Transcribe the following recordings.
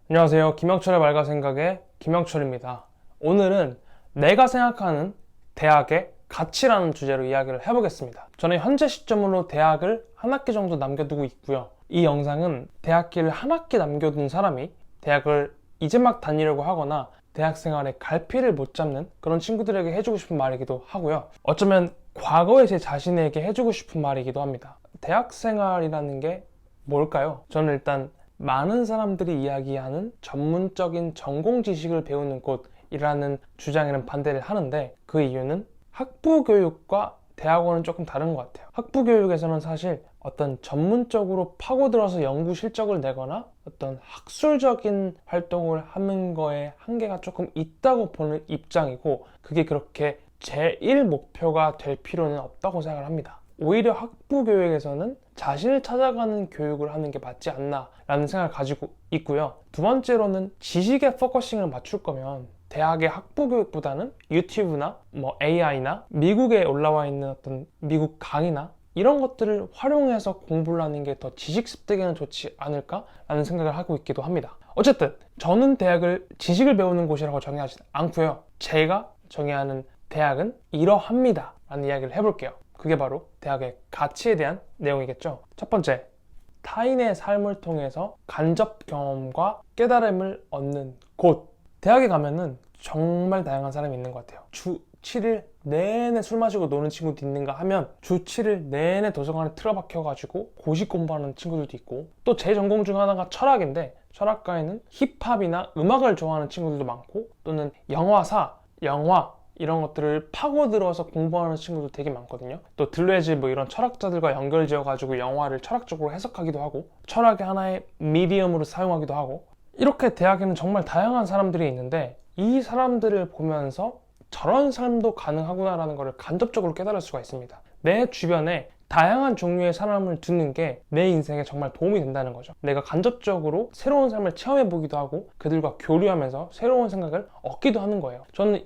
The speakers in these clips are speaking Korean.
안녕하세요. 김영철의 말과 생각의 김영철입니다. 오늘은 내가 생각하는 대학의 가치라는 주제로 이야기를 해보겠습니다. 저는 현재 시점으로 대학을 한 학기 정도 남겨두고 있고요. 이 영상은 대학기를 한 학기 남겨둔 사람이 대학을 이제 막 다니려고 하거나 대학 생활에 갈피를 못 잡는 그런 친구들에게 해주고 싶은 말이기도 하고요. 어쩌면 과거의 제 자신에게 해주고 싶은 말이기도 합니다. 대학 생활이라는 게 뭘까요? 저는 일단 많은 사람들이 이야기하는 전문적인 전공 지식을 배우는 곳이라는 주장에는 반대를 하는데, 그 이유는 학부 교육과 대학원은 조금 다른 것 같아요. 학부 교육에서는 사실 어떤 전문적으로 파고들어서 연구 실적을 내거나 어떤 학술적인 활동을 하는 거에 한계가 조금 있다고 보는 입장이고, 그게 그렇게 제1 목표가 될 필요는 없다고 생각을 합니다. 오히려 학부 교육에서는 자신을 찾아가는 교육을 하는 게 맞지 않나 라는 생각을 가지고 있고요. 두 번째로는 지식에 포커싱을 맞출 거면 대학의 학부 교육보다는 유튜브나 AI나 미국에 올라와 있는 어떤 미국 강의나 이런 것들을 활용해서 공부를 하는 게 더 지식 습득에는 좋지 않을까 라는 생각을 하고 있기도 합니다. 어쨌든 저는 대학을 지식을 배우는 곳이라고 정의하지 않고요. 제가 정의하는 대학은 이러합니다 라는 이야기를 해볼게요. 그게 바로 대학의 가치에 대한 내용이겠죠. 첫 번째, 타인의 삶을 통해서 간접 경험과 깨달음을 얻는 곳. 대학에 가면은 정말 다양한 사람이 있는 것 같아요. 주 7일 내내 술 마시고 노는 친구도 있는가 하면 주 7일 내내 도서관에 틀어박혀가지고 고시 공부하는 친구들도 있고, 또 제 전공 중 하나가 철학인데 철학과에는 힙합이나 음악을 좋아하는 친구들도 많고, 또는 영화사, 영화 이런 것들을 파고들어서 공부하는 친구도 되게 많거든요. 또 들레즈 이런 철학자들과 연결 지어가지고 영화를 철학적으로 해석하기도 하고, 철학의 하나의 미디엄으로 사용하기도 하고, 이렇게 대학에는 정말 다양한 사람들이 있는데 이 사람들을 보면서 저런 삶도 가능하구나라는 것을 간접적으로 깨달을 수가 있습니다. 내 주변에 다양한 종류의 사람을 두는 게 내 인생에 정말 도움이 된다는 거죠. 내가 간접적으로 새로운 삶을 체험해 보기도 하고 그들과 교류하면서 새로운 생각을 얻기도 하는 거예요. 저는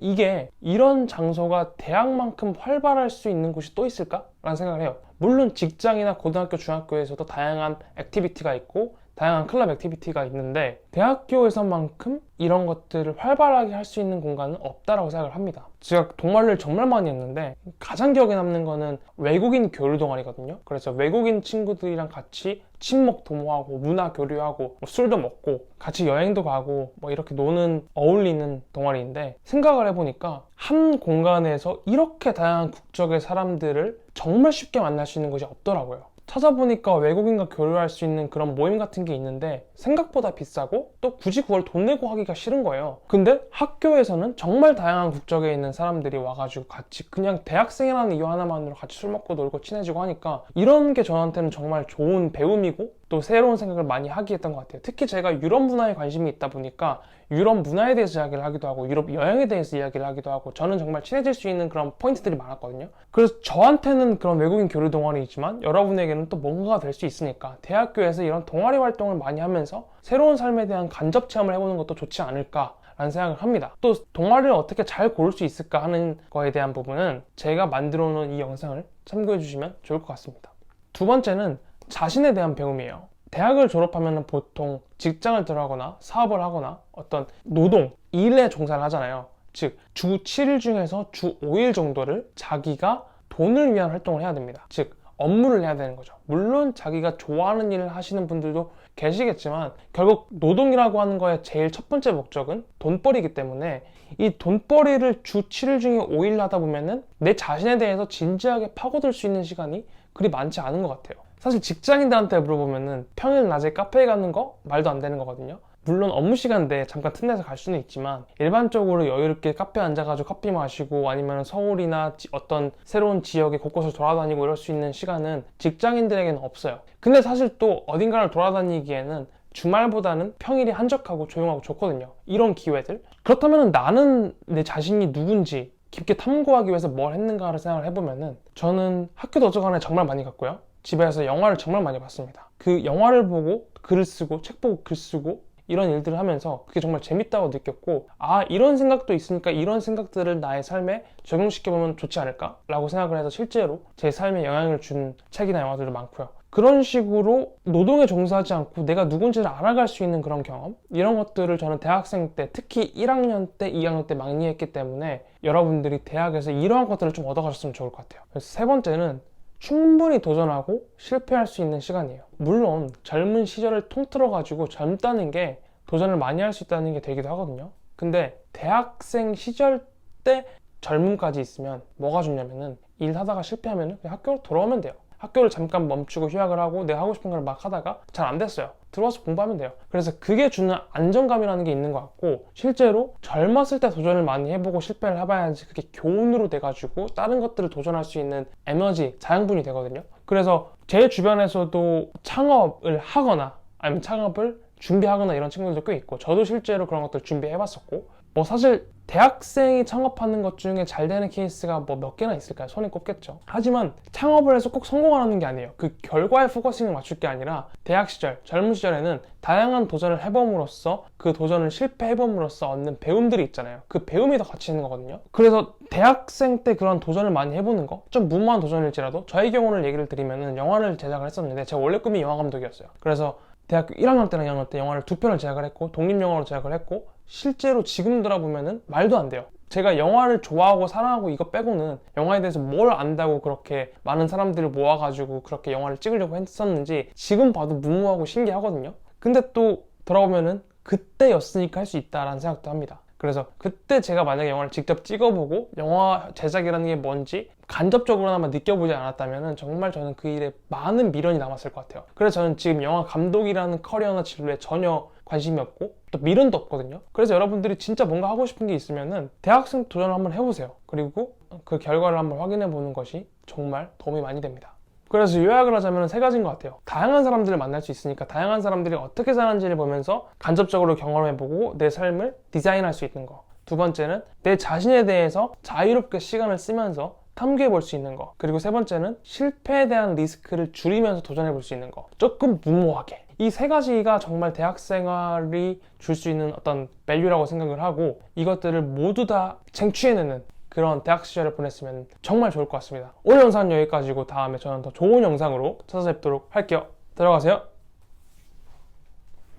이런 장소가 대학만큼 활발할 수 있는 곳이 또 있을까? 라는 생각을 해요. 물론 직장이나 고등학교, 중학교에서도 다양한 액티비티가 있고 다양한 클럽 액티비티가 있는데 대학교에서만큼 이런 것들을 활발하게 할 수 있는 공간은 없다라고 생각을 합니다. 제가 동아리를 정말 많이 했는데 가장 기억에 남는 거는 외국인 교류 동아리거든요. 그래서 외국인 친구들이랑 같이 친목 도모하고 문화 교류하고 술도 먹고 같이 여행도 가고 이렇게 노는, 어울리는 동아리인데, 생각을 해보니까 한 공간에서 이렇게 다양한 국적의 사람들을 정말 쉽게 만날 수 있는 곳이 없더라고요. 찾아보니까 외국인과 교류할 수 있는 그런 모임 같은 게 있는데 생각보다 비싸고 또 굳이 그걸 돈 내고 하기가 싫은 거예요. 근데 학교에서는 정말 다양한 국적에 있는 사람들이 와가지고 같이 그냥 대학생이라는 이유 하나만으로 같이 술 먹고 놀고 친해지고 하니까 이런 게 저한테는 정말 좋은 배움이고 또 새로운 생각을 많이 하게 했던 것 같아요. 특히 제가 유럽 문화에 관심이 있다 보니까 유럽 문화에 대해서 이야기를 하기도 하고 유럽 여행에 대해서 이야기를 하기도 하고 저는 정말 친해질 수 있는 그런 포인트들이 많았거든요. 그래서 저한테는 그런 외국인 교류 동아리이지만 여러분에게는 또 뭔가가 될 수 있으니까 대학교에서 이런 동아리 활동을 많이 하면서 새로운 삶에 대한 간접 체험을 해보는 것도 좋지 않을까 라는 생각을 합니다. 또 동아리를 어떻게 잘 고를 수 있을까 하는 거에 대한 부분은 제가 만들어 놓은 이 영상을 참고해 주시면 좋을 것 같습니다. 두 번째는 자신에 대한 배움이에요. 대학을 졸업하면 보통 직장을 들어가거나 사업을 하거나 어떤 노동, 일에 종사를 하잖아요. 즉, 주 7일 중에서 주 5일 정도를 자기가 돈을 위한 활동을 해야 됩니다. 즉, 업무를 해야 되는 거죠. 물론 자기가 좋아하는 일을 하시는 분들도 계시겠지만 결국 노동이라고 하는 거의 제일 첫 번째 목적은 돈벌이기 때문에 이 돈벌이를 주 7일 중에 5일 하다 보면은 내 자신에 대해서 진지하게 파고들 수 있는 시간이 그리 많지 않은 것 같아요. 사실 직장인들한테 물어보면은 평일 낮에 카페에 가는 거 말도 안 되는 거거든요. 물론 업무 시간대 잠깐 틈내서 갈 수는 있지만 일반적으로 여유롭게 카페에 앉아가지고 커피 마시고 아니면 서울이나 어떤 새로운 지역에 곳곳을 돌아다니고 이럴 수 있는 시간은 직장인들에게는 없어요. 근데 사실 또 어딘가를 돌아다니기에는 주말보다는 평일이 한적하고 조용하고 좋거든요. 이런 기회들. 그렇다면 나는 내 자신이 누군지 깊게 탐구하기 위해서 뭘 했는가를 생각을 해보면은 저는 학교 도서관에 정말 많이 갔고요. 집에서 영화를 정말 많이 봤습니다. 그 영화를 보고 글을 쓰고 책 보고 글 쓰고 이런 일들을 하면서 그게 정말 재밌다고 느꼈고, 이런 생각도 있으니까 이런 생각들을 나의 삶에 적용시켜보면 좋지 않을까 라고 생각을 해서 실제로 제 삶에 영향을 준 책이나 영화들도 많고요. 그런 식으로 노동에 종사하지 않고 내가 누군지를 알아갈 수 있는 그런 경험, 이런 것들을 저는 대학생 때, 특히 1학년 때, 2학년 때 많이 했기 때문에 여러분들이 대학에서 이러한 것들을 좀 얻어가셨으면 좋을 것 같아요. 그래서 세 번째는 충분히 도전하고 실패할 수 있는 시간이에요. 물론 젊은 시절을 통틀어 가지고 젊다는 게 도전을 많이 할 수 있다는 게 되기도 하거든요. 근데 대학생 시절 때 젊음까지 있으면 뭐가 좋냐면은 일하다가 실패하면 그냥 학교로 돌아오면 돼요. 학교를 잠깐 멈추고 휴학을 하고 내가 하고 싶은 걸 막 하다가 잘 안 됐어요. 들어와서 공부하면 돼요. 그래서 그게 주는 안정감이라는 게 있는 것 같고, 실제로 젊었을 때 도전을 많이 해보고 실패를 해봐야지 그게 교훈으로 돼가지고 다른 것들을 도전할 수 있는 에너지, 자양분이 되거든요. 그래서 제 주변에서도 창업을 하거나 아니면 창업을 준비하거나 이런 친구들도 꽤 있고, 저도 실제로 그런 것들 준비해봤었고, 뭐 사실 대학생이 창업하는 것 중에 잘 되는 케이스가 뭐 몇 개나 있을까요? 손에 꼽겠죠. 하지만 창업을 해서 꼭 성공하는 게 아니에요. 그 결과에 포커싱을 맞출 게 아니라 대학 시절, 젊은 시절에는 다양한 도전을 해봄으로써 그 도전을 실패해봄으로써 얻는 배움들이 있잖아요. 그 배움이 더 가치 있는 거거든요. 그래서 대학생 때 그런 도전을 많이 해보는 거, 좀 무모한 도전일지라도, 저의 경우를 얘기를 드리면은 영화를 제작을 했었는데 제 원래 꿈이 영화 감독이었어요. 그래서 대학교 1학년 때랑 2학년 때 영화를 2편을 제작을 했고 독립영화로 제작을 했고, 실제로 지금 돌아보면은 말도 안 돼요. 제가 영화를 좋아하고 사랑하고 이거 빼고는 영화에 대해서 뭘 안다고 그렇게 많은 사람들을 모아가지고 그렇게 영화를 찍으려고 했었는지 지금 봐도 무모하고 신기하거든요. 근데 또 돌아보면은 그때였으니까 할 수 있다라는 생각도 합니다. 그래서 그때 제가 만약에 영화를 직접 찍어보고 영화 제작이라는 게 뭔지 간접적으로나마 느껴보지 않았다면 정말 저는 그 일에 많은 미련이 남았을 것 같아요. 그래서 저는 지금 영화 감독이라는 커리어나 진로에 전혀 관심이 없고 또 미련도 없거든요. 그래서 여러분들이 진짜 뭔가 하고 싶은 게 있으면은 대학생 도전을 한번 해보세요. 그리고 그 결과를 한번 확인해 보는 것이 정말 도움이 많이 됩니다. 그래서 요약을 하자면 세 가지인 것 같아요. 다양한 사람들을 만날 수 있으니까 다양한 사람들이 어떻게 사는지를 보면서 간접적으로 경험해보고 내 삶을 디자인할 수 있는 거. 두 번째는 내 자신에 대해서 자유롭게 시간을 쓰면서 탐구해 볼 수 있는 거. 그리고 세 번째는 실패에 대한 리스크를 줄이면서 도전해 볼 수 있는 거. 조금 무모하게. 이 세 가지가 정말 대학 생활이 줄 수 있는 어떤 밸류라고 생각을 하고, 이것들을 모두 다 쟁취해내는 그런 대학 시절을 보냈으면 정말 좋을 것 같습니다. 오늘 영상은 여기까지고 다음에 저는 더 좋은 영상으로 찾아뵙도록 할게요. 들어가세요.